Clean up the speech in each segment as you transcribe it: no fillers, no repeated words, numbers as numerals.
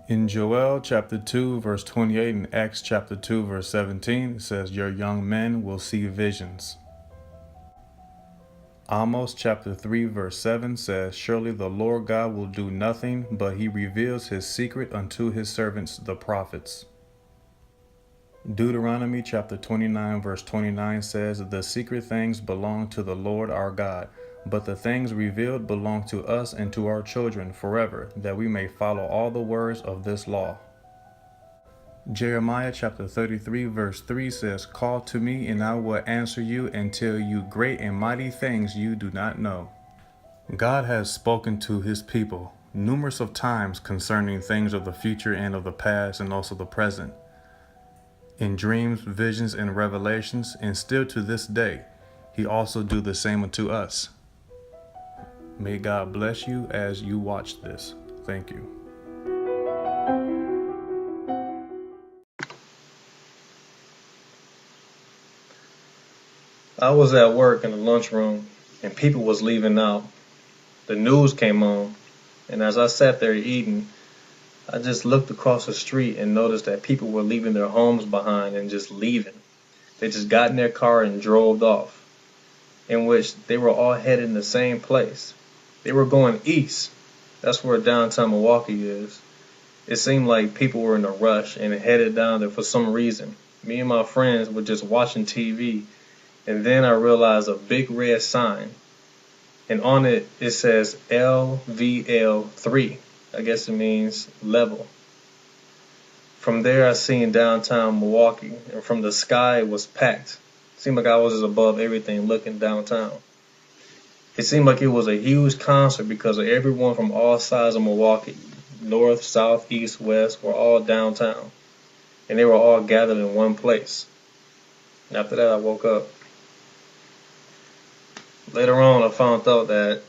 In Joel chapter 2 verse 28 and Acts chapter 2 verse 17, it says, "Your young men will see visions." Amos chapter 3 verse 7 says, "Surely the Lord God will do nothing, but he reveals his secret unto his servants the prophets." Deuteronomy chapter 29 verse 29 says, "The secret things belong to the Lord our God, but the things revealed belong to us and to our children forever, that we may follow all the words of this law." Jeremiah chapter 33 verse 3 says, "Call to me and I will answer you and tell you great and mighty things you do not know." God has spoken to his people numerous of times concerning things of the future and of the past and also the present. In dreams, visions, and revelations, and still to this day, he also do the same unto us. May God bless you as you watch this. Thank you. I was at work in the lunchroom and people was leaving out. The news came on, and as I sat there eating, I just looked across the street and noticed that people were leaving their homes behind and just leaving. They just got in their car and drove off, in which they were all headed in the same place. They were going east. That's where downtown Milwaukee is. It seemed like people were in a rush and headed down there for some reason. Me and my friends were just watching TV, and then I realized a big red sign, and on it it says LVL3. I guess it means level. From there I seen downtown Milwaukee, and from the sky it was packed. It seemed like I was just above everything looking downtown. It seemed like it was a huge concert because of everyone from all sides of Milwaukee, north, south, east, west, were all downtown. And they were all gathered in one place. And after that I woke up. Later on I found out that,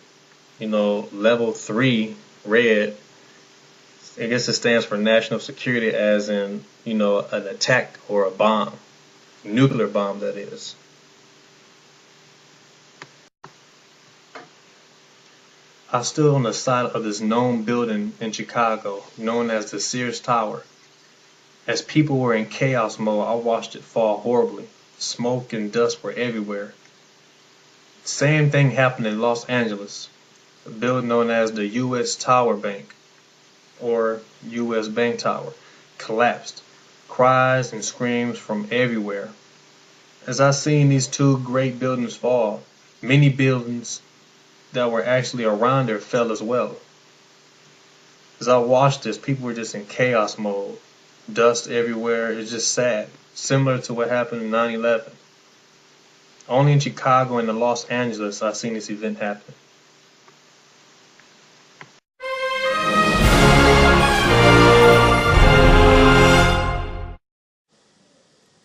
level 3, red, I guess it stands for national security, as in, an attack or a bomb. Nuclear bomb, that is. I stood on the side of this known building in Chicago, known as the Sears Tower. As people were in chaos mode, I watched it fall horribly. Smoke and dust were everywhere. Same thing happened in Los Angeles. A building known as the U.S. Tower Bank, or U.S. Bank Tower, collapsed. Cries and screams from everywhere. As I seen these two great buildings fall, many buildings that were actually around there fell as well. As I watched this, people were just in chaos mode. Dust everywhere. It's just sad. Similar to what happened in 9/11. Only in Chicago and in Los Angeles I seen this event happen.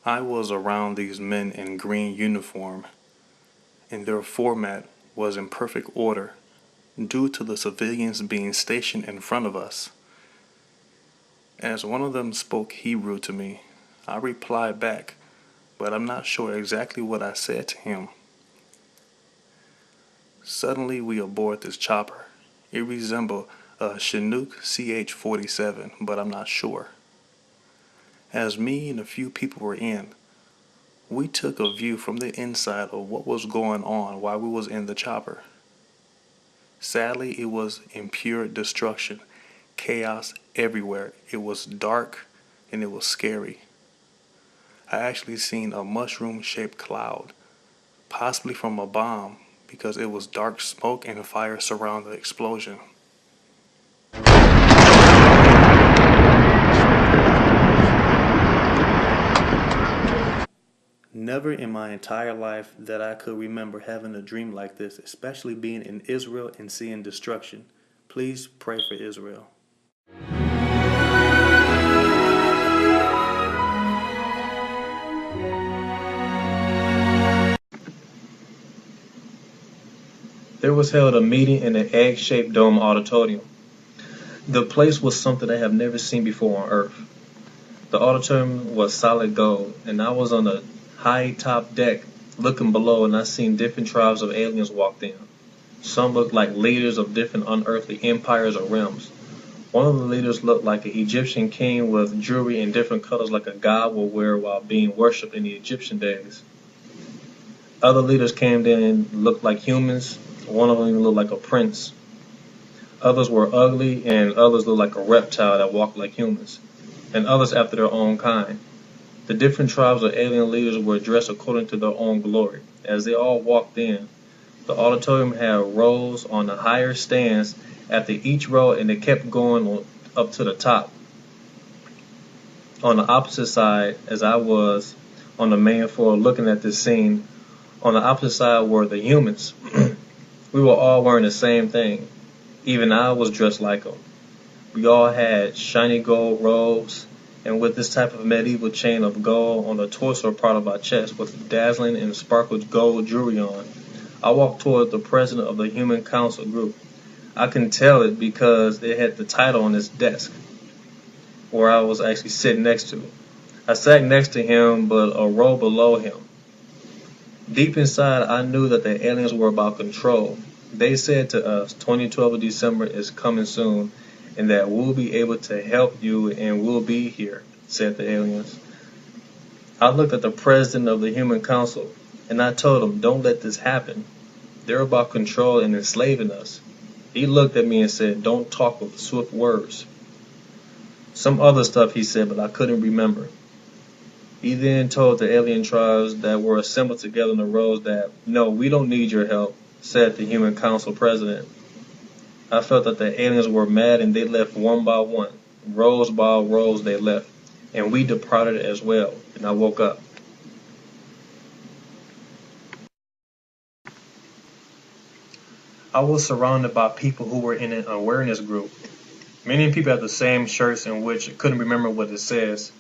I was around these men in green uniform, and their format was in perfect order due to the civilians being stationed in front of us. As one of them spoke Hebrew to me, I replied back, but I'm not sure exactly what I said to him. Suddenly we aboard this chopper. It resembled a Chinook CH-47, but I'm not sure. As me and a few people were in, we took a view from the inside of what was going on while we was in the chopper. Sadly, it was in pure destruction, chaos everywhere. It was dark and it was scary. I actually seen a mushroom-shaped cloud, possibly from a bomb, because it was dark smoke and fire surrounding the explosion. Never in my entire life that I could remember having a dream like this, especially being in Israel and seeing destruction. Please pray for Israel. There was held a meeting in an egg-shaped dome auditorium. The place was something I have never seen before on Earth. The auditorium was solid gold, and I was on a high top deck looking below, and I seen different tribes of aliens walked in. Some looked like leaders of different unearthly empires or realms. One of the leaders looked like an Egyptian king with jewelry in different colors like a god would wear while being worshipped in the Egyptian days. Other leaders came in and looked like humans. One of them even looked like a prince. Others were ugly, and others looked like a reptile that walked like humans, and others after their own kind. The different tribes of alien leaders were dressed according to their own glory. As they all walked in, the auditorium had rows on the higher stands after each row, and they kept going up to the top. On the opposite side, as I was on the main floor looking at this scene, on the opposite side were the humans. We were all wearing the same thing. Even I was dressed like them. We all had shiny gold robes, and with this type of medieval chain of gold on the torso part of our chest with dazzling and sparkled gold jewelry on. I walked toward the president of the Human Council group. I can tell it because it had the title on his desk, where I was actually sitting next to. I sat next to him, but a row below him. Deep inside, I knew that the aliens were about control. They said to us, 2012 of December is coming soon, and that we'll be able to help you and we'll be here, said the aliens. I looked at the president of the Human Council, and I told him, don't let this happen. They're about control and enslaving us. He looked at me and said, don't talk with swift words. Some other stuff he said, but I couldn't remember. He then told the alien tribes that were assembled together in the rows that, no, we don't need your help, said the Human Council president. I felt that the aliens were mad and they left one by one. Rows by rows they left. And we departed as well. And I woke up. I was surrounded by people who were in an awareness group. Many people had the same shirts in which I couldn't remember what it says.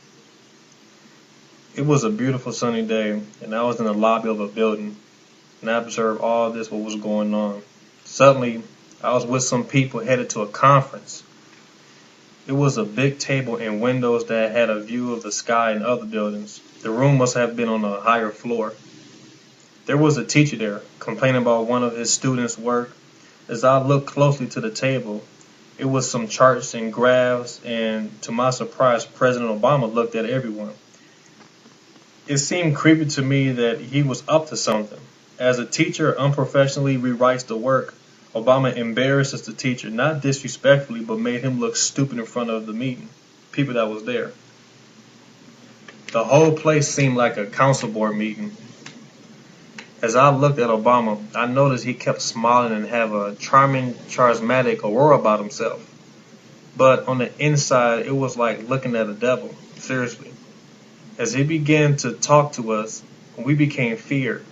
It was a beautiful sunny day, and I was in the lobby of a building, and I observed all this, what was going on. Suddenly, I was with some people headed to a conference. It was a big table and windows that had a view of the sky and other buildings. The room must have been on a higher floor. There was a teacher there, complaining about one of his students' work. As I looked closely to the table, it was some charts and graphs, and to my surprise, President Obama looked at everyone. It seemed creepy to me that he was up to something. As a teacher unprofessionally rewrites the work, Obama embarrasses the teacher, not disrespectfully, but made him look stupid in front of the meeting, people that was there. The whole place seemed like a council board meeting. As I looked at Obama, I noticed he kept smiling and have a charming, charismatic aura about himself. But on the inside, it was like looking at a devil, seriously. As he began to talk to us, we became feared.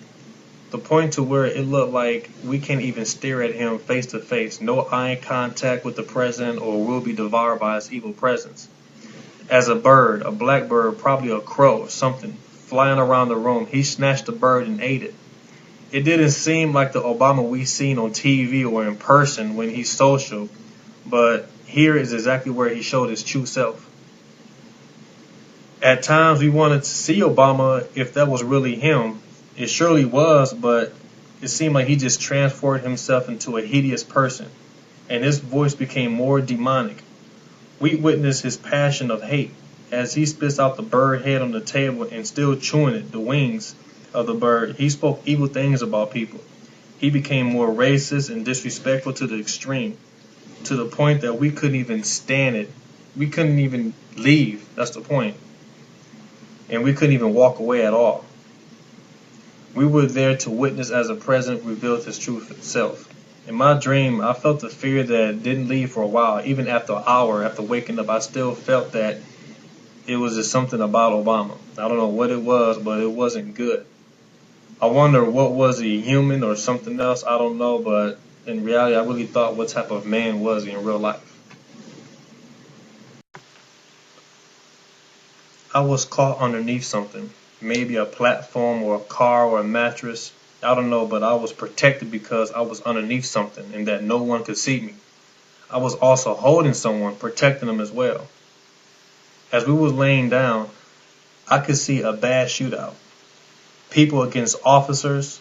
The point to where it looked like we can't even stare at him face to face, no eye contact with the president, or we'll be devoured by his evil presence. As a bird, a blackbird, probably a crow or something, flying around the room, he snatched the bird and ate it. It didn't seem like the Obama we seen on TV or in person when he's social, but here is exactly where he showed his true self. At times we wanted to see Obama if that was really him. It surely was, but it seemed like he just transformed himself into a hideous person, and his voice became more demonic. We witnessed his passion of hate as he spits out the bird head on the table and still chewing it, the wings of the bird. He spoke evil things about people. He became more racist and disrespectful to the extreme, to the point that we couldn't even stand it. We couldn't even leave. That's the point. And we couldn't even walk away at all. We were there to witness as the president revealed his true self. In my dream, I felt the fear that didn't leave for a while. Even after an hour after waking up, I still felt that it was just something about Obama. I don't know what it was, but it wasn't good. I wonder what was he, human or something else? I don't know, but in reality, I really thought what type of man was he in real life. I was caught underneath something, maybe a platform or a car or a mattress. I don't know, but I was protected because I was underneath something and that no one could see me. I was also holding someone, protecting them as well. As we was laying down, I could see a bad shootout. People against officers.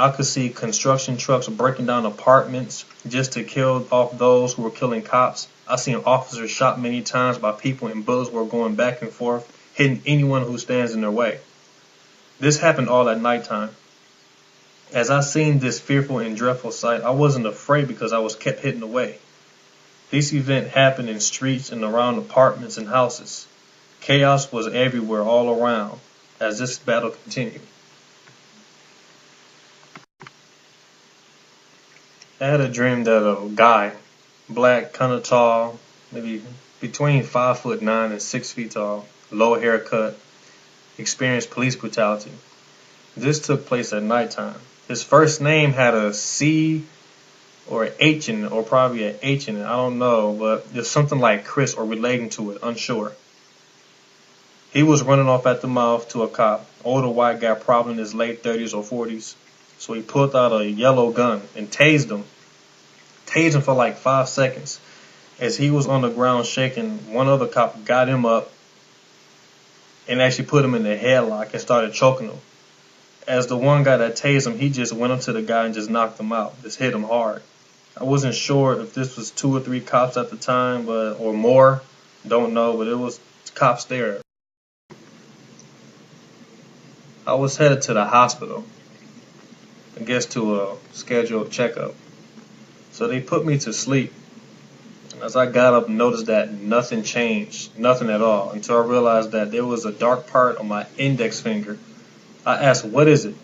I could see construction trucks breaking down apartments just to kill off those who were killing cops. I seen officers shot many times by people and bullets were going back and forth, hitting anyone who stands in their way. This happened all at nighttime. As I seen this fearful and dreadful sight, I wasn't afraid because I was kept hidden away. This event happened in streets and around apartments and houses. Chaos was everywhere all around as this battle continued. I had a dream that a guy, black, kind of tall, maybe between 5'9" and 6 feet tall, low haircut, experienced police brutality. This took place at nighttime. His first name had a C or an H in it, or probably an H in it. I don't know, but it's something like Chris or relating to it, unsure. He was running off at the mouth to a cop, older white guy, probably in his late 30s or 40s. So he pulled out a yellow gun and tased him. Tased him for like 5 seconds. As he was on the ground shaking, one other cop got him up and actually put him in the headlock and started choking him. As the one guy that tased him, he just went up to the guy and just knocked him out, just hit him hard. I wasn't sure if this was 2 or 3 cops at the time, or more, don't know, but it was cops there. I was headed to the hospital, I guess to a scheduled checkup. So they put me to sleep. As I got up, noticed that nothing changed, nothing at all, until I realized that there was a dark part on my index finger. I asked, what is it?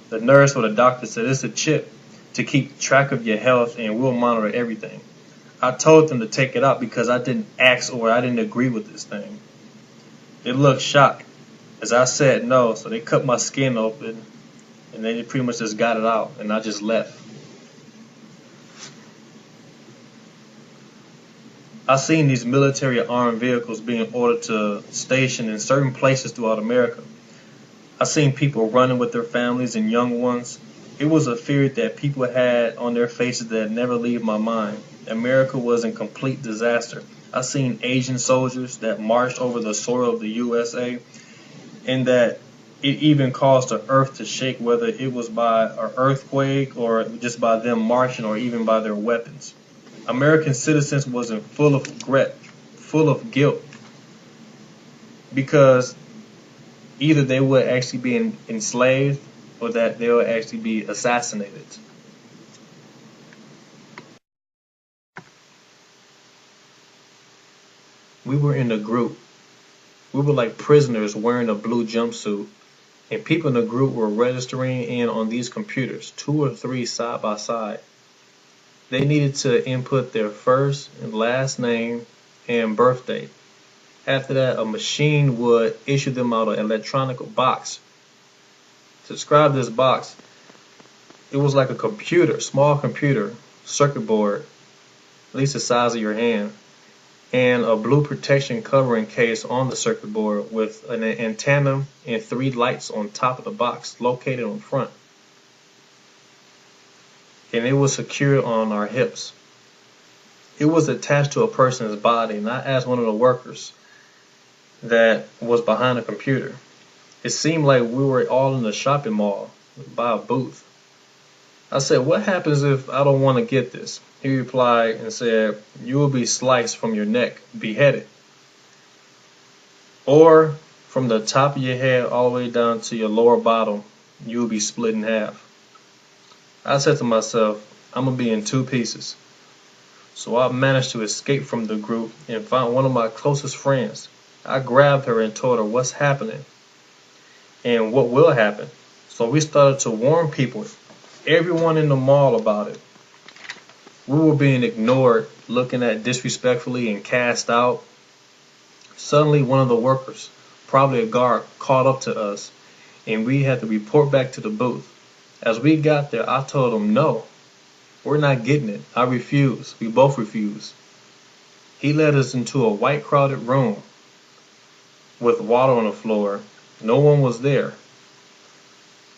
The nurse or the doctor said, it's a chip to keep track of your health and we'll monitor everything. I told them to take it out because I didn't ask or I didn't agree with this thing. They looked shocked as I said no, so they cut my skin open and they pretty much just got it out and I just left. I've seen these military armed vehicles being ordered to station in certain places throughout America. I've seen people running with their families and young ones. It was a fear that people had on their faces that never leave my mind. America was in complete disaster. I've seen Asian soldiers that marched over the soil of the USA, and that it even caused the earth to shake, whether it was by an earthquake or just by them marching or even by their weapons. American citizens wasn't full of regret, full of guilt, because either they would actually be enslaved or that they would actually be assassinated. We were in a group. We were like prisoners wearing a blue jumpsuit, and people in the group were registering in on these computers, 2 or 3 side by side. They needed to input their first and last name and birth date. After that, a machine would issue them out an electronic box. To describe this box, it was like a computer, small computer, circuit board, at least the size of your hand, and a blue protection covering case on the circuit board with an antenna and 3 lights on top of the box located on front. And it was secured on our hips. It was attached to a person's body, and I asked one of the workers that was behind the computer. It seemed like we were all in the shopping mall by a booth. I said, what happens if I don't want to get this? He replied and said, you will be sliced from your neck, beheaded. Or from the top of your head all the way down to your lower bottom, you will be split in half. I said to myself, I'm going to be in 2 pieces. So I managed to escape from the group and found one of my closest friends. I grabbed her and told her what's happening and what will happen. So we started to warn people, everyone in the mall, about it. We were being ignored, looking at disrespectfully and cast out. Suddenly one of the workers, probably a guard, caught up to us and we had to report back to the booth. As we got there, I told him, no, we're not getting it. I refuse. We both refused. He led us into a white crowded room with water on the floor. No one was there.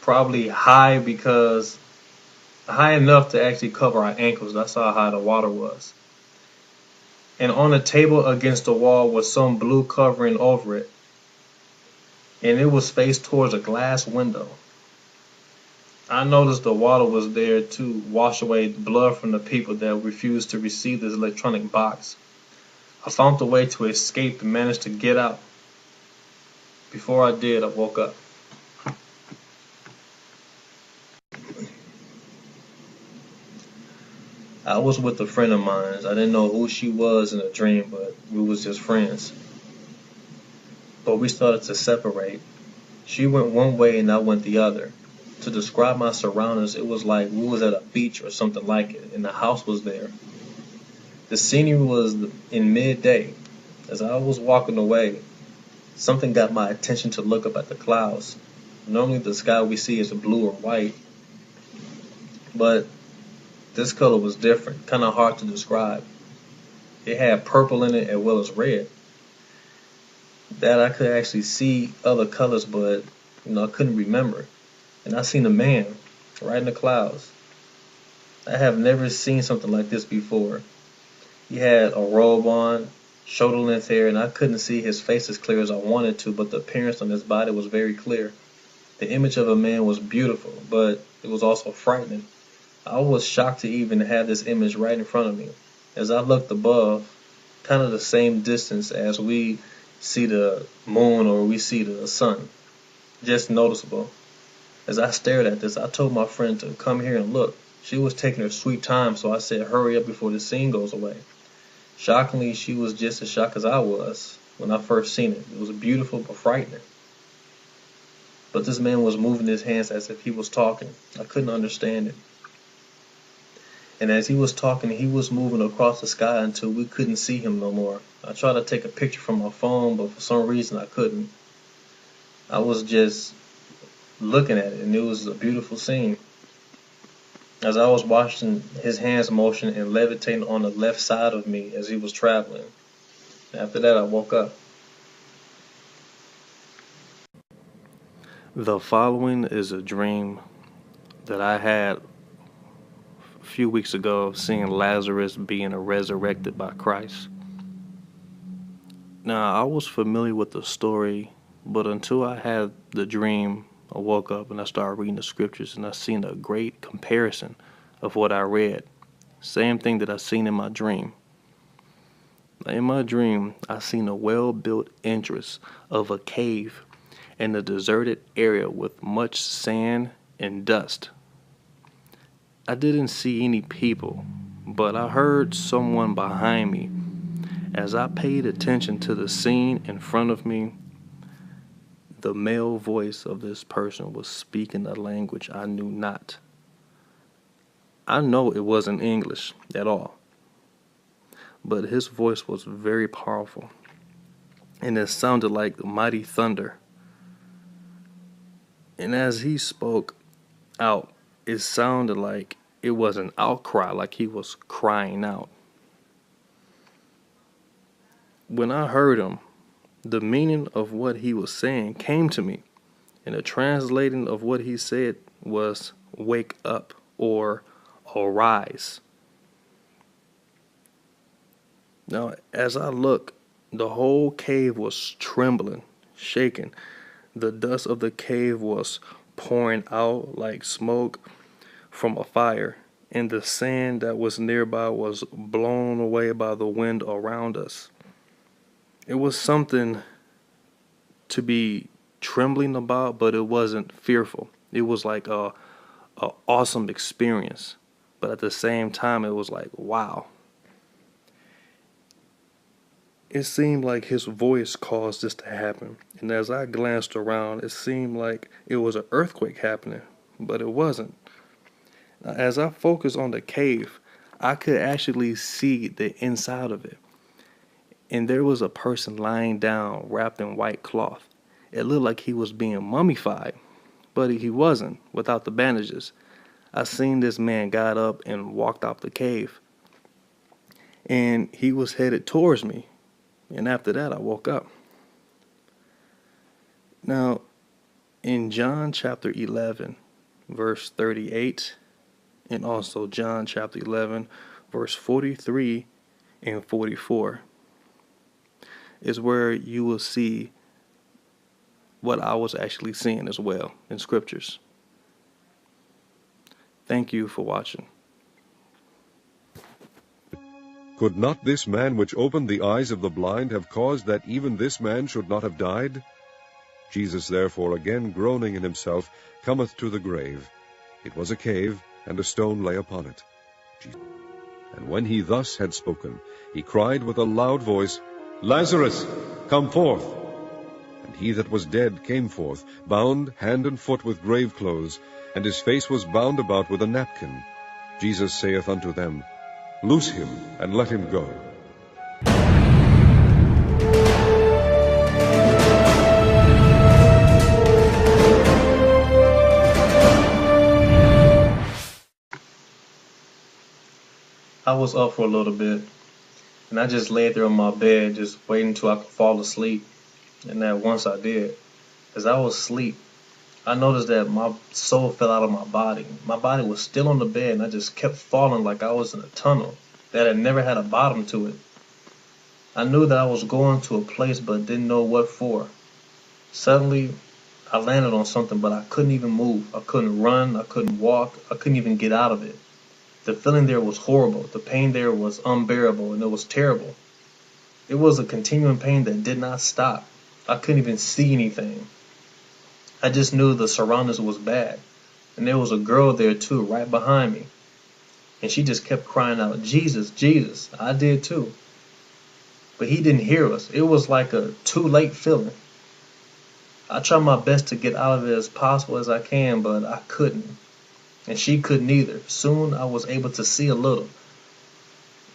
Probably high enough to actually cover our ankles. That's how high the water was. And on the table against the wall was some blue covering over it. And it was faced towards a glass window. I noticed the water was there to wash away the blood from the people that refused to receive this electronic box. I found a way to escape and managed to get out. Before I did, I woke up. I was with a friend of mine. I didn't know who she was in a dream, but we was just friends. But we started to separate. She went one way and I went the other. To describe my surroundings, it was like we was at a beach or something like it, and the house was there. The scenery was in midday. As I was walking away, something got my attention to look up at the clouds. Normally the sky we see is blue or white, but this color was different, kind of hard to describe. It had purple in it as well as red. That I could actually see other colors, but I couldn't remember. And I seen a man right in the clouds. I have never seen something like this before. He had a robe on, shoulder length hair, and I couldn't see his face as clear as I wanted to, but the appearance on his body was very clear. The image of a man was beautiful, but it was also frightening. I was shocked to even have this image right in front of me. As I looked above, kind of the same distance as we see the moon or we see the sun, just noticeable. As I stared at this, I told my friend to come here and look. She was taking her sweet time, so I said, hurry up before the scene goes away. Shockingly, she was just as shocked as I was when I first seen it. It was beautiful but frightening. But this man was moving his hands as if he was talking. I couldn't understand it. And as he was talking, he was moving across the sky until we couldn't see him no more. I tried to take a picture from my phone, but for some reason I couldn't. I was just looking at it, and it was a beautiful scene. As I was watching his hands motion and levitating on the left side of me as he was traveling. After that, I woke up. The following is a dream that I had a few weeks ago of seeing Lazarus being resurrected by Christ. Now, I was familiar with the story, but until I had the dream, I woke up and I started reading the scriptures and I seen a great comparison of what I read. Same thing that I seen in my dream. In my dream, I seen a well-built entrance of a cave in a deserted area with much sand and dust. I didn't see any people, but I heard someone behind me. As I paid attention to the scene in front of me, the male voice of this person was speaking a language I knew not. I know it wasn't English at all, but his voice was very powerful, and it sounded like mighty thunder. And as he spoke out, it sounded like it was an outcry, like he was crying out. When I heard him, the meaning of what he was saying came to me, and the translating of what he said was wake up or arise. Now, as I looked, the whole cave was trembling, shaking. The dust of the cave was pouring out like smoke from a fire, and the sand that was nearby was blown away by the wind around us. It was something to be trembling about, but it wasn't fearful. It was like a awesome experience, but at the same time, it was like, wow. It seemed like his voice caused this to happen, and as I glanced around, it seemed like it was an earthquake happening, but it wasn't. As I focused on the cave, I could actually see the inside of it. And there was a person lying down wrapped in white cloth. It looked like he was being mummified, but he wasn't without the bandages. I seen this man got up and walked out the cave. And he was headed towards me. And after that, I woke up. Now, in John chapter 11, verse 38, and also John chapter 11, verse 43 and 44, is where you will see what I was actually seeing as well in scriptures. Thank you for watching. Could not this man which opened the eyes of the blind have caused that even this man should not have died? Jesus therefore, again groaning in himself, cometh to the grave. It was a cave, and a stone lay upon it. And when he thus had spoken, he cried with a loud voice, Lazarus, come forth. And he that was dead came forth, bound hand and foot with grave clothes, and his face was bound about with a napkin. Jesus saith unto them, Loose him, and let him go. I was up for a little bit, and I just laid there on my bed, just waiting until I could fall asleep. And that once I did, as I was asleep, I noticed that my soul fell out of my body. My body was still on the bed, and I just kept falling like I was in a tunnel that had never had a bottom to it. I knew that I was going to a place, but didn't know what for. Suddenly, I landed on something, but I couldn't even move. I couldn't run. I couldn't walk. I couldn't even get out of it. The feeling there was horrible. The pain there was unbearable, and it was terrible. It was a continuing pain that did not stop. I couldn't even see anything. I just knew the surroundings was bad. And there was a girl there too, right behind me. And she just kept crying out, Jesus, Jesus. I did too. But he didn't hear us. It was like a too late feeling. I tried my best to get out of it as possible as I can, but I couldn't. And she couldn't either. Soon I was able to see a little.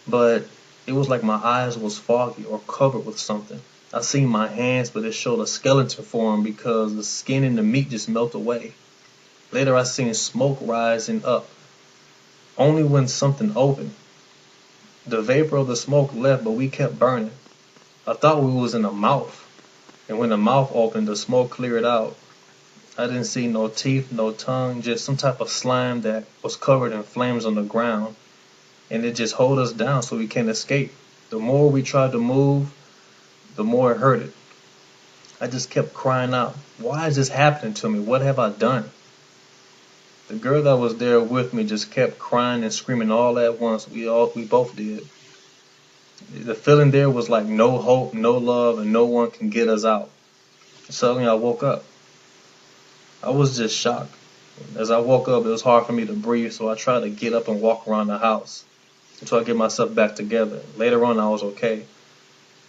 But it was like my eyes was foggy or covered with something. I seen my hands, but it showed a skeleton form because the skin and the meat just melted away. Later I seen smoke rising up, only when something opened. The vapor of the smoke left, but we kept burning. I thought we was in a mouth, and when the mouth opened, the smoke cleared out. I didn't see no teeth, no tongue, just some type of slime that was covered in flames on the ground, and it just hold us down so we can't escape. The more we tried to move, the more it hurted. I just kept crying out, why is this happening to me? What have I done? The girl that was there with me just kept crying and screaming all at once. We both did. The feeling there was like no hope, no love, and no one can get us out. Suddenly I woke up. I was just shocked. As I woke up, it was hard for me to breathe, so I tried to get up and walk around the house until I get myself back together. Later on, I was okay.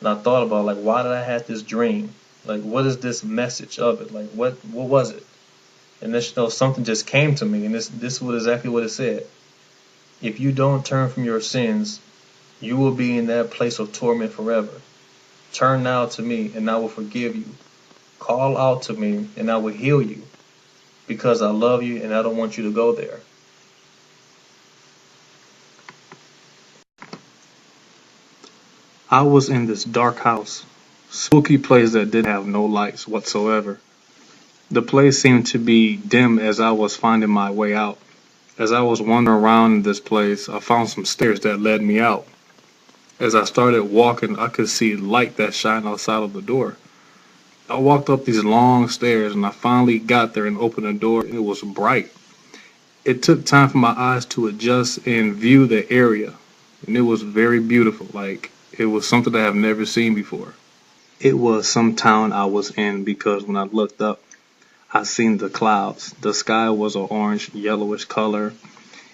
And I thought about, like, why did I have this dream? Like, what is this message of it? Like, what was it? And then, something just came to me, and this was exactly what it said. If you don't turn from your sins, you will be in that place of torment forever. Turn now to me, and I will forgive you. Call out to me, and I will heal you, because I love you, and I don't want you to go there. I was in this dark house, spooky place that didn't have no lights whatsoever. The place seemed to be dim as I was finding my way out. As I was wandering around in this place, I found some stairs that led me out. As I started walking, I could see light that shined outside of the door. I walked up these long stairs and I finally got there and opened the door. It was bright. It took time for my eyes to adjust and view the area, and it was very beautiful. Like, it was something that I've never seen before. It was some town I was in because when I looked up, I seen the clouds. The sky was an orange, yellowish color,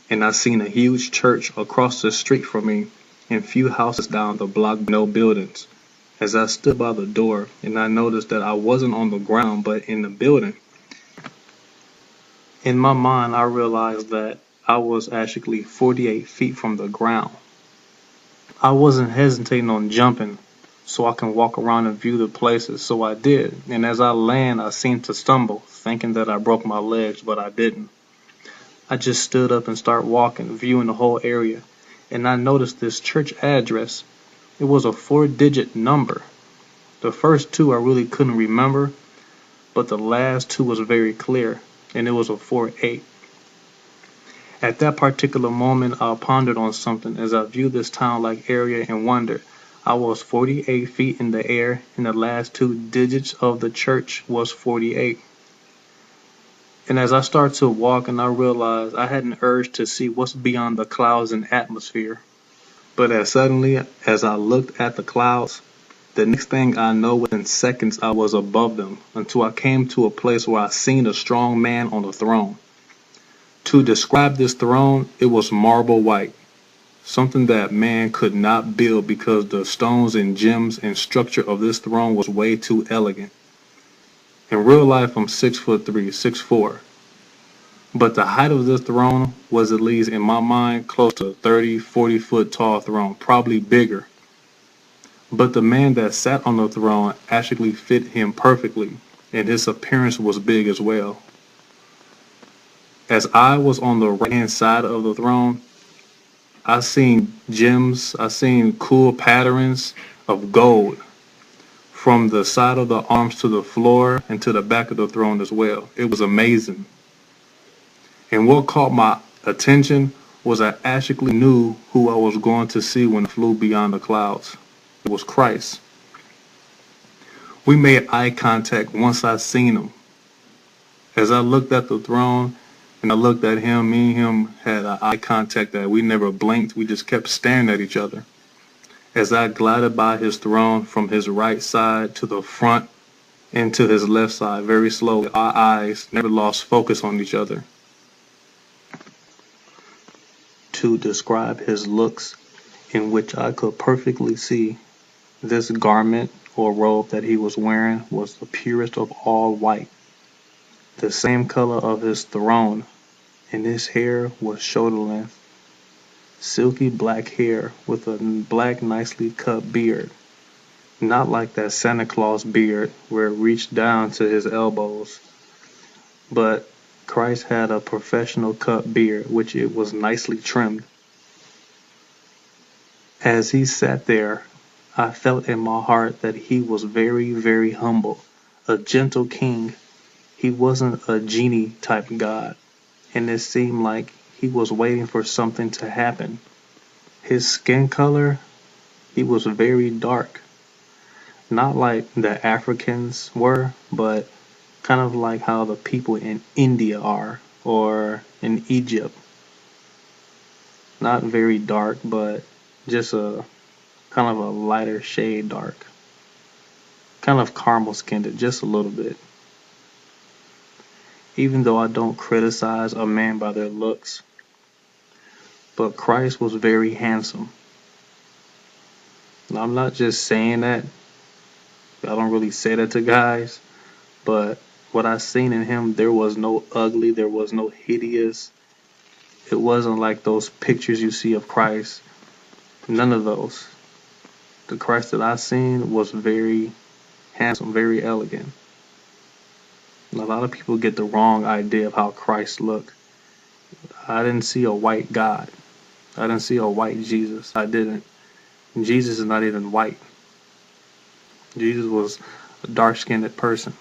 and I seen a huge church across the street from me and few houses down the block, no buildings. As I stood by the door, and I noticed that I wasn't on the ground but in the building. In my mind, I realized that I was actually 48 feet from the ground. I wasn't hesitating on jumping so I can walk around and view the places, so I did. And as I land, I seemed to stumble, thinking that I broke my legs, but I didn't. I just stood up and started walking, viewing the whole area, and I noticed this church address. It was a 4-digit number. The first two I really couldn't remember, but the last two was very clear, and it was a 48. At that particular moment, I pondered on something as I viewed this town-like area and wondered. I was 48 feet in the air, and the last two digits of the church was 48. And as I started to walk, and I realized I had an urge to see what's beyond the clouds and atmosphere. But as suddenly as I looked at the clouds, the next thing I know, within seconds I was above them, until I came to a place where I seen a strong man on the throne. To describe this throne, it was marble white, something that man could not build because the stones and gems and structure of this throne was way too elegant. In real life, I'm 6'3", 6'4", but the height of this throne was, at least in my mind, close to 30, 40-foot tall throne, probably bigger. But the man that sat on the throne actually fit him perfectly, and his appearance was big as well. As I was on the right hand side of the throne, I seen gems, I seen cool patterns of gold from the side of the arms to the floor and to the back of the throne as well. It was amazing. And what caught my attention was I actually knew who I was going to see when I flew beyond the clouds. It was Christ. We made eye contact once I seen him. As I looked at the throne and I looked at him, me and him had an eye contact that we never blinked. We just kept staring at each other. As I glided by his throne from his right side to the front and to his left side very slowly, our eyes never lost focus on each other. To describe his looks, in which I could perfectly see this garment or robe that he was wearing was the purest of all white, the same color of his throne, and his hair was shoulder length, silky black hair with a black nicely cut beard, not like that Santa Claus beard where it reached down to his elbows, but Christ had a professional cut beard, which it was nicely trimmed. As he sat there, I felt in my heart that he was very, very humble, a gentle king. He wasn't a genie type God, and it seemed like he was waiting for something to happen. His skin color, he was very dark. Not like the Africans were, but kind of like how the people in India are, or in Egypt. Not very dark, but just a kind of a lighter shade dark. Kind of caramel skinned, just a little bit. Even though I don't criticize a man by their looks, but Christ was very handsome. Now, I'm not just saying that. I don't really say that to guys, but what I seen in him, there was no ugly, there was no hideous. It wasn't like those pictures you see of Christ. None of those. The Christ that I seen was very handsome, very elegant. And a lot of people get the wrong idea of how Christ looked. I didn't see a white God. I didn't see a white Jesus. I didn't. Jesus is not even white. Jesus was a dark-skinned person.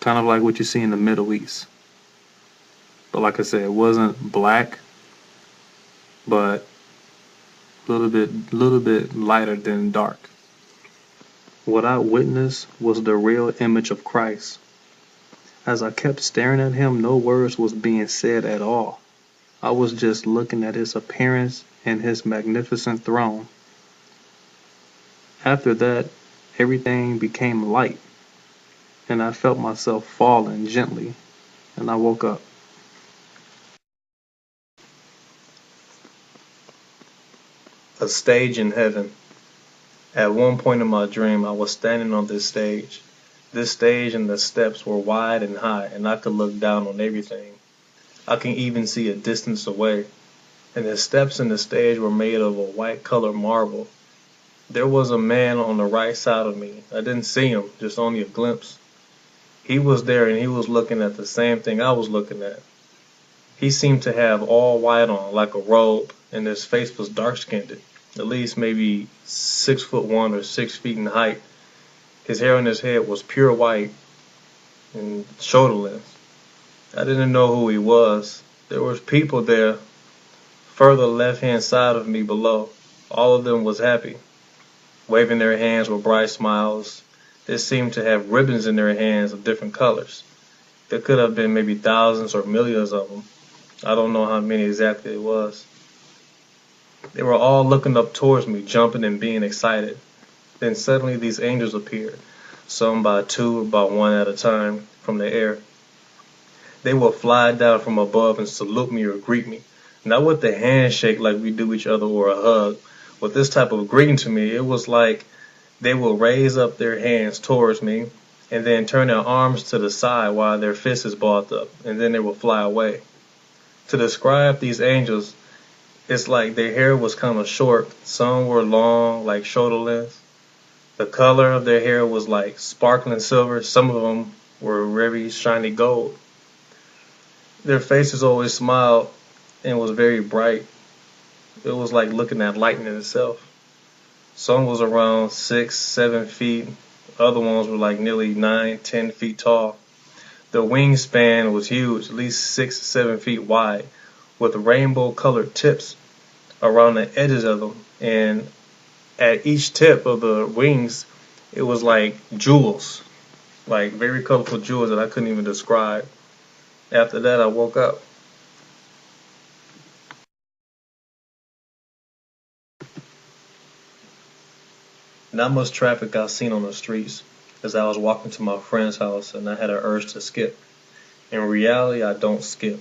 Kind of like what you see in the Middle East. But like I said, it wasn't black, but a little bit lighter than dark. What I witnessed was the real image of Christ. As I kept staring at him, no words was being said at all. I was just looking at his appearance and his magnificent throne. After that, everything became light, and I felt myself falling gently, and I woke up. A stage in heaven. At one point in my dream, I was standing on this stage. This stage and the steps were wide and high, and I could look down on everything. I can even see a distance away, and the steps and the stage were made of a white colored marble. There was a man on the right side of me. I didn't see him, just only a glimpse. He was there and he was looking at the same thing I was looking at. He seemed to have all white on, like a robe, and his face was dark-skinned, at least maybe 6'1" or 6 feet in height. His hair on his head was pure white and shoulder length. I didn't know who he was. There was people there, further left-hand side of me below. All of them was happy, waving their hands with bright smiles. They seemed to have ribbons in their hands of different colors. There could have been maybe thousands or millions of them. I don't know how many exactly it was. They were all looking up towards me, jumping and being excited. Then suddenly these angels appeared, some by two, by one at a time, from the air. They will fly down from above and salute me or greet me. Not with the handshake like we do each other or a hug. With this type of greeting to me, it was like they will raise up their hands towards me and then turn their arms to the side while their fist is balled up, and then they will fly away. To describe these angels, it's like their hair was kind of short. Some were long, like shoulder length. The color of their hair was like sparkling silver. Some of them were very shiny gold. Their faces always smiled and was very bright. It was like looking at lightning itself. Some was around 6, 7 feet. Other ones were like nearly 9, 10 feet tall. The wingspan was huge, at least 6, 7 feet wide, with rainbow colored tips around the edges of them. And at each tip of the wings, it was like jewels, like very colorful jewels that I couldn't even describe. After that, I woke up. Not much traffic got seen on the streets as I was walking to my friend's house and I had an urge to skip. In reality, I don't skip,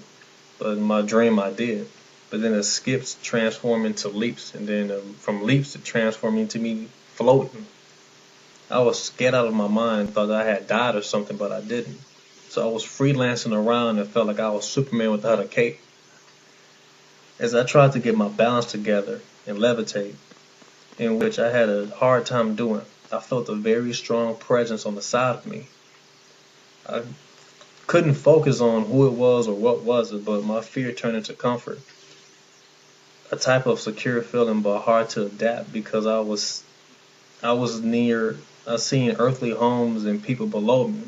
but in my dream I did. But then the skips transformed into leaps, and then from leaps it transformed into me floating. I was scared out of my mind, thought I had died or something, but I didn't. So I was freelancing around and felt like I was Superman without a cape. As I tried to get my balance together and levitate, in which I had a hard time doing, I felt a very strong presence on the side of me. I couldn't focus on who it was or what was it, but my fear turned into comfort. A type of secure feeling, but hard to adapt because I was near, I seen earthly homes and people below me.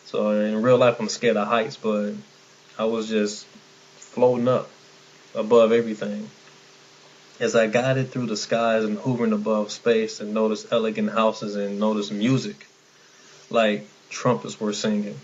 So in real life, I'm scared of heights, but I was just floating up above everything. As I guided through the skies and hovering above space and noticed elegant houses and noticed music, like trumpets were singing.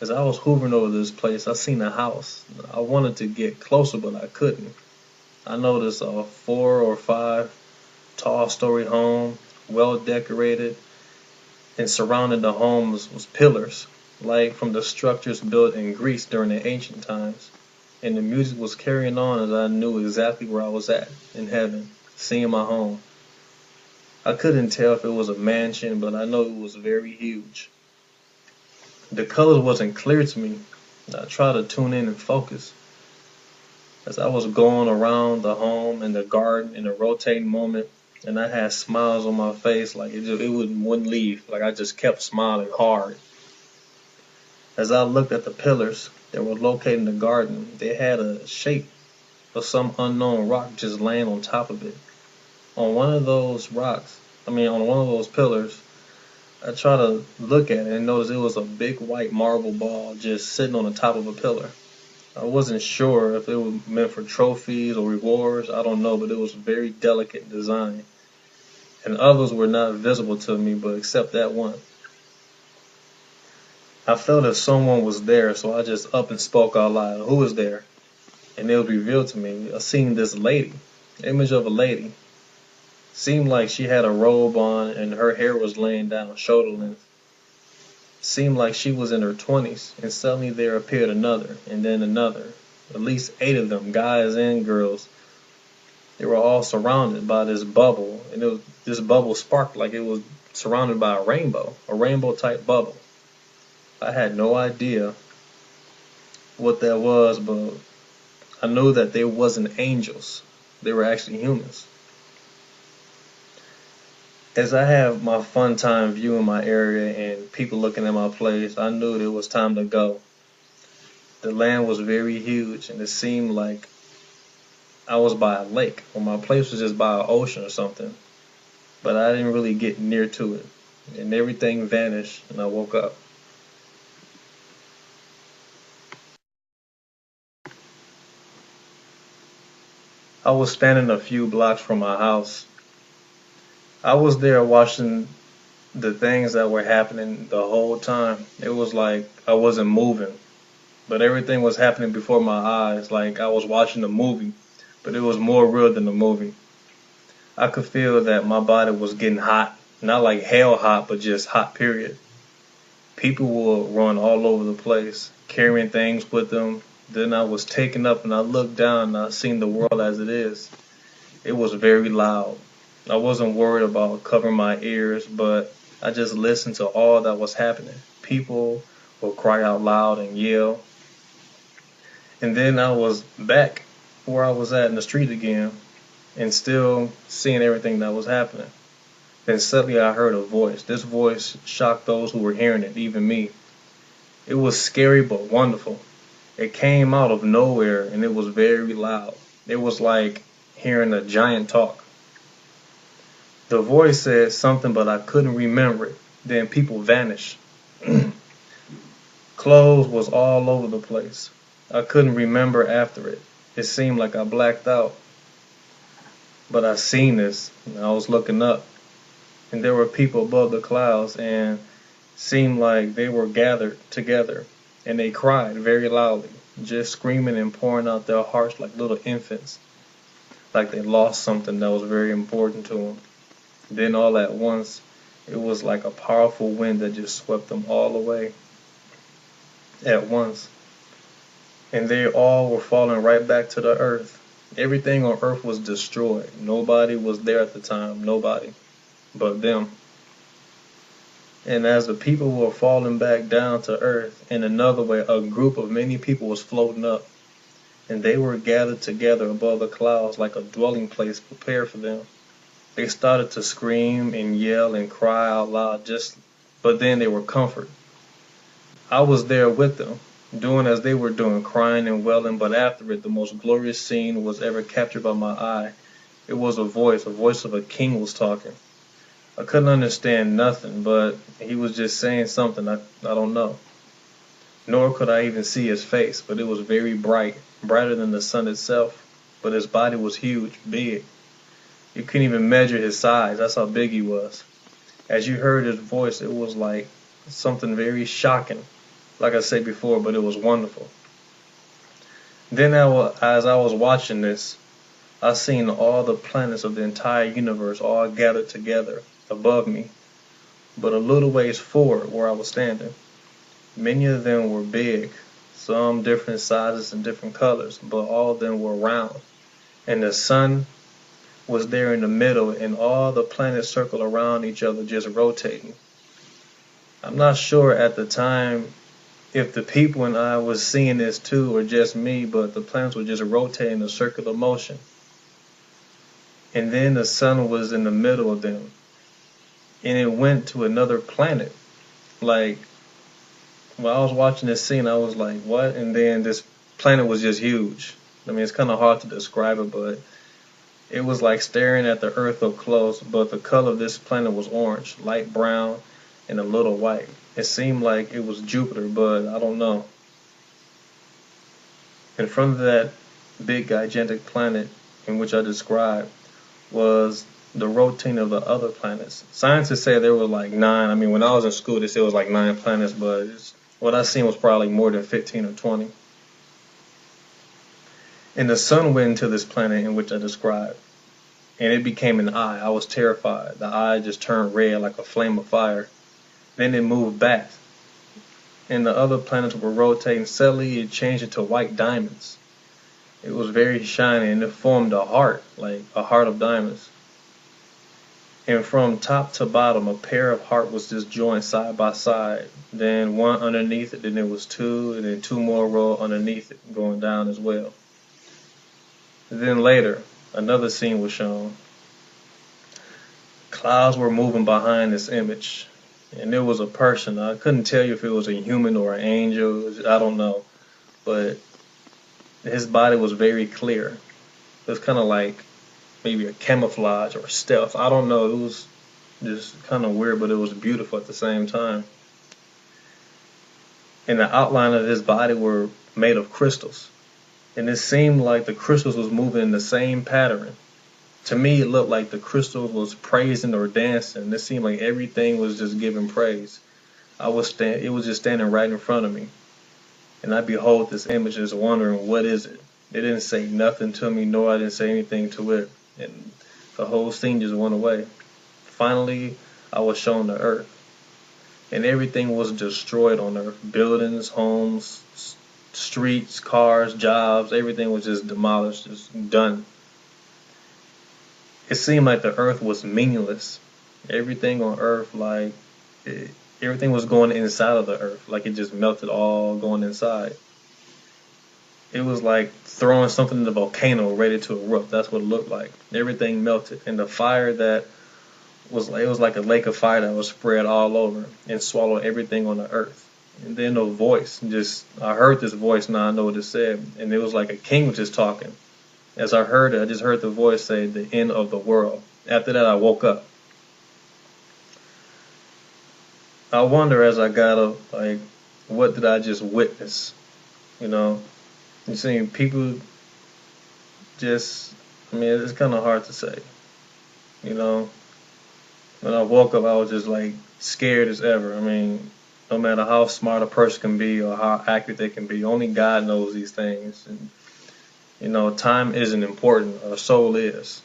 As I was hovering over this place, I seen a house. I wanted to get closer, but I couldn't. I noticed a 4 or 5 tall story home, well decorated, and surrounding the homes was pillars, like from the structures built in Greece during the ancient times. And the music was carrying on as I knew exactly where I was at, in heaven, seeing my home. I couldn't tell if it was a mansion, but I know it was very huge. The colors wasn't clear to me. I tried to tune in and focus. As I was going around the home and the garden in a rotating moment, and I had smiles on my face like it wouldn't leave. Like I just kept smiling hard. As I looked at the pillars that were located in the garden, they had a shape of some unknown rock just laying on top of it. On one of those rocks, on one of those pillars, I tried to look at it and noticed it was a big white marble ball just sitting on the top of a pillar. I wasn't sure if it was meant for trophies or rewards, I don't know, but it was very delicate design. And others were not visible to me, but except that one. I felt if someone was there, so I just up and spoke out loud, "Who is there?" And it was revealed to me. I seen this lady, image of a lady. Seemed like she had a robe on and her hair was laying down shoulder length. Seemed like she was in her 20s, and suddenly there appeared another, and then another. At least 8 of them, guys and girls. They were all surrounded by this bubble, and this bubble sparked like it was surrounded by a rainbow type bubble. I had no idea what that was, but I knew that they wasn't angels. They were actually humans. As I have my fun time viewing my area and people looking at my place, I knew it was time to go. The land was very huge, and it seemed like I was by a lake, or my place was just by an ocean or something. But I didn't really get near to it, and everything vanished, and I woke up. I was standing a few blocks from my house. I was there watching the things that were happening the whole time. It was like I wasn't moving, but everything was happening before my eyes, like I was watching a movie, but it was more real than the movie. I could feel that my body was getting hot, not like hell hot, but just hot, period. People will run all over the place, carrying things with them. Then I was taken up and I looked down and I seen the world as it is. It was very loud. I wasn't worried about covering my ears, but I just listened to all that was happening. People will cry out loud and yell. And then I was back where I was at in the street again and still seeing everything that was happening. Then suddenly I heard a voice. This voice shocked those who were hearing it, even me. It was scary but wonderful. It came out of nowhere and it was very loud. It was like hearing a giant talk. The voice said something, but I couldn't remember it. Then people vanished. Clothes was all over the place. I couldn't remember after it. It seemed like I blacked out. But I seen this, and I was looking up, and there were people above the clouds, and seemed like they were gathered together, and they cried very loudly, just screaming and pouring out their hearts like little infants, like they lost something that was very important to them. Then all at once, it was like a powerful wind that just swept them all away at once. And they all were falling right back to the earth. Everything on earth was destroyed. Nobody was there at the time, nobody but them. And as the people were falling back down to earth, in another way, a group of many people was floating up. And they were gathered together above the clouds like a dwelling place prepared for them. They started to scream and yell and cry out loud, but then they were comforted. I was there with them, doing as they were doing, crying and wailing, but after it, the most glorious scene was ever captured by my eye. It was a voice of a king was talking. I couldn't understand nothing, but he was just saying something I don't know. Nor could I even see his face, but it was very bright, brighter than the sun itself, but his body was huge, big. You couldn't even measure his size, that's how big he was. As you heard his voice, it was like something very shocking, like I said before, but it was wonderful. Then as I was watching this, I seen all the planets of the entire universe all gathered together above me, but a little ways forward where I was standing. Many of them were big, some different sizes and different colors, but all of them were round. And the sun was there in the middle, and all the planets circled around each other, just rotating. I'm not sure at the time if the people and I was seeing this too, or just me, but the planets were just rotating in a circular motion. And then the sun was in the middle of them, and it went to another planet. Like, when I was watching this scene, I was like, what? And then this planet was just huge. I mean, it's kind of hard to describe it, but it was like staring at the earth up close, but the color of this planet was orange, light brown, and a little white. It seemed like it was Jupiter, but I don't know. In front of that big gigantic planet in which I described was the rotating of the other planets. Scientists say there were like 9. I mean, when I was in school, they said it was like 9 planets, but what I seen was probably more than 15 or 20. And the sun went into this planet in which I described, and it became an eye. I was terrified. The eye just turned red like a flame of fire. Then it moved back, and the other planets were rotating. Suddenly, it changed into white diamonds. It was very shiny, and it formed a heart, like a heart of diamonds. And from top to bottom, a pair of hearts was just joined side by side. Then one underneath it, then it was 2, and then 2 more row underneath it, going down as well. And then later, another scene was shown. clouds were moving behind this image. And there was a person. I couldn't tell you if it was a human or an angel. I don't know. But his body was very clear. It was kind of like maybe a camouflage or stealth. I don't know. It was just kind of weird, but it was beautiful at the same time. And the outline of his body were made of crystals. And it seemed like the crystals was moving in the same pattern. To me, it looked like the crystals was praising or dancing. It seemed like everything was just giving praise. It was just standing right in front of me. And I behold this image just wondering, what is it? It didn't say nothing to me, nor I didn't say anything to it. And the whole scene just went away. Finally, I was shown the earth. And everything was destroyed on earth. Buildings, homes, streets, cars, jobs, everything was just demolished, just done. It seemed like the earth was meaningless. Everything on earth, everything was going inside of the earth. Like it just melted all going inside. It was like throwing something in the volcano ready to erupt. That's what it looked like. Everything melted. And the fire it was like a lake of fire that was spread all over and swallowed everything on the earth. And then a voice, I heard this voice, now I know what it said. And it was like a king was just talking. As I heard it, I just heard the voice say, the end of the world. After that, I woke up. I wonder as I got up, what did I just witness? You see, people it's kind of hard to say. When I woke up, I was just scared as ever. No matter how smart a person can be or how accurate they can be, only God knows these things. And time isn't important. Our soul is.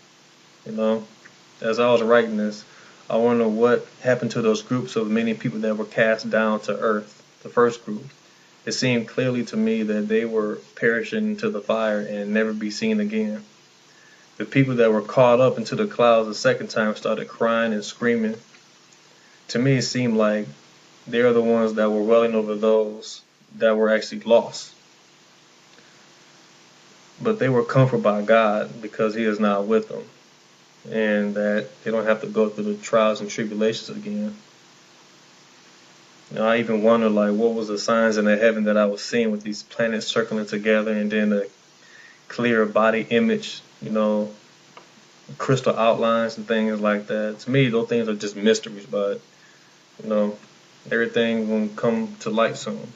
As I was writing this, I wonder what happened to those groups of many people that were cast down to earth, the first group. It seemed clearly to me that they were perishing into the fire and never be seen again. The people that were caught up into the clouds the second time started crying and screaming. To me, it seemed like they are the ones that were wailing over those that were actually lost. But they were comforted by God because He is now with them, and that they don't have to go through the trials and tribulations again. I even wonder, what was the signs in the heaven that I was seeing with these planets circling together, and then the clear body image, crystal outlines and things like that. To me, those things are just mysteries, but everything will come to light soon.